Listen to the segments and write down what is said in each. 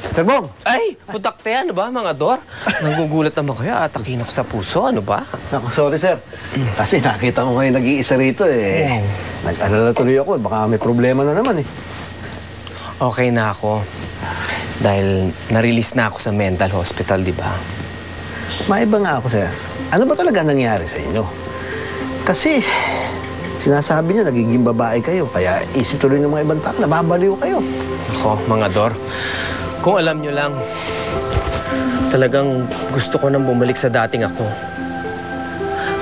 Sir Bong! Ay, putakte, ano ba, mga Dor? Nanggugulat naman kayo, atakinap sa puso, ano ba? Naku, sorry sir. Kasi nakita ko ngayon nag-iisa rito eh. Nag-alala tuloy ako, baka may problema na naman eh. Okay na ako. Dahil na-release na ako sa mental hospital, di ba? Maiba nga ako, sir. Ano ba talaga nangyari sa inyo? Kasi sinasabi niyo nagiging babae kayo, kaya isip tuloy ng mga ibang tao, nababaliw kayo. Ako, mga Dor, kung alam nyo lang, talagang gusto ko nang bumalik sa dating ako.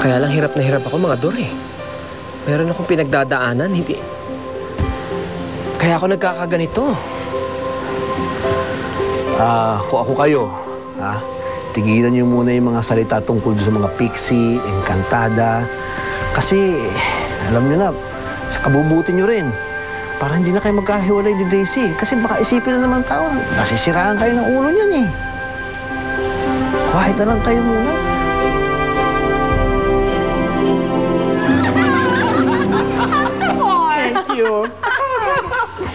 Kaya lang hirap na hirap ako, mga Dor eh. Meron akong pinagdadaanan, hindi. Kaya ako nagkakaganito. Kung ako kayo, tigilan niyo muna yung mga salita tungkol sa mga pixie, encantada. Kasi, alam niyo na, sa kabubuti niyo rin, para hindi na kayo magkahiwalay ni Daisy. Kasi baka isipin na naman tao, nasisiraan kayo ng ulo niyan eh. Quiet na lang kayo muna. Thank you.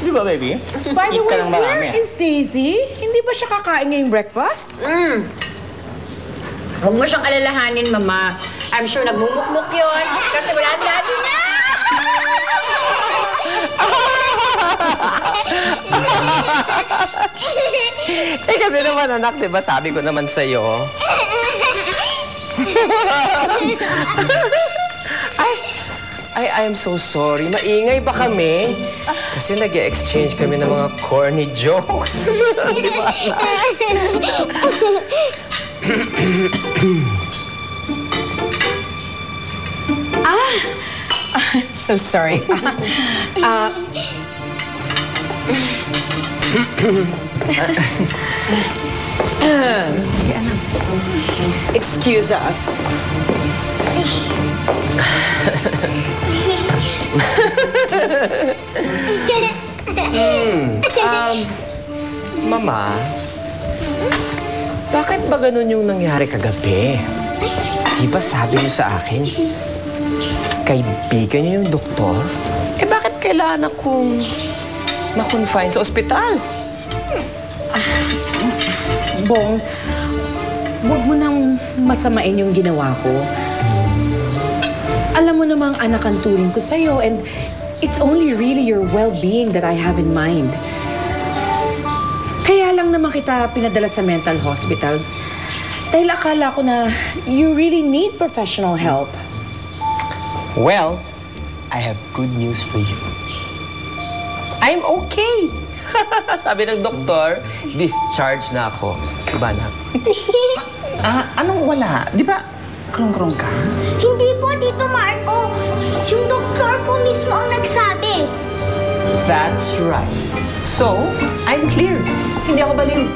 Di ba, baby? By the Eat ka way, ng marami. where is Daisy? Hindi ba siya kakain ngayong breakfast? Huwag mo siyang alalahanin, Mama. I'm sure nagmumukmuk yun kasi wala ang daddy niya. Eh kasi naman anak, di ba sabi ko naman sa'yo? I am so sorry. Maingay ba kami? Kasi nag-exchange kami ng mga corny jokes. Di ba, So sorry. Sige, anak. Excuse us. Mama, bakit ba ganun yung nangyari kagabi? Di ba sabi niyo sa akin, kaibigan niyo yung doktor? Eh bakit kailangan akong ma-confine sa ospital? Bong, huwag mo nang masamain yung ginawa ko. Alam mo namang anak ang turing ko sa'yo and it's only really your well-being that I have in mind. Kaya lang naman kita pinadala sa mental hospital dahil akala ko na you really need professional help. Well, I have good news for you. I'm okay! Sabi ng doktor, discharge na ako. Diba, anak? Anong wala? Di ba krong-krong ka? Hindi po, Tito Marco. Yung doktor po mismo ang nagsabi. That's right. So, I'm clear. Hindi ako baliw.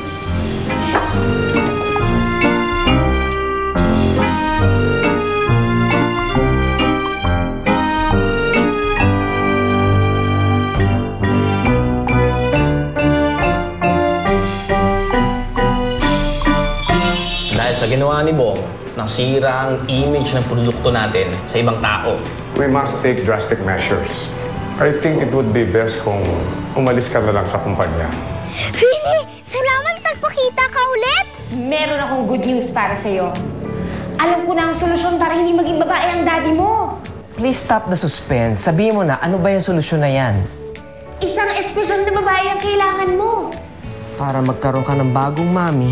Dahil sa ginawa ni Bong, nasira ang image ng produkto natin sa ibang tao. We must take drastic measures. I think it would be best kung umalis ka na lang sa kumpanya. Really? Salamat nagpakita ka ulit. Meron akong good news para sa'yo. Alam ko na ang solusyon para hindi maging babae ang daddy mo. Please stop the suspense. Sabihin mo na, ano ba yung solusyon na yan? Isang espesyal na babae ang kailangan mo. Para magkaroon ka ng bagong mami,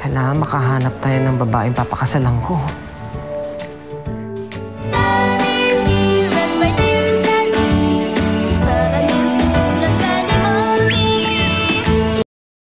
kailangan makahanap tayo ng babaeng papakasalan ko.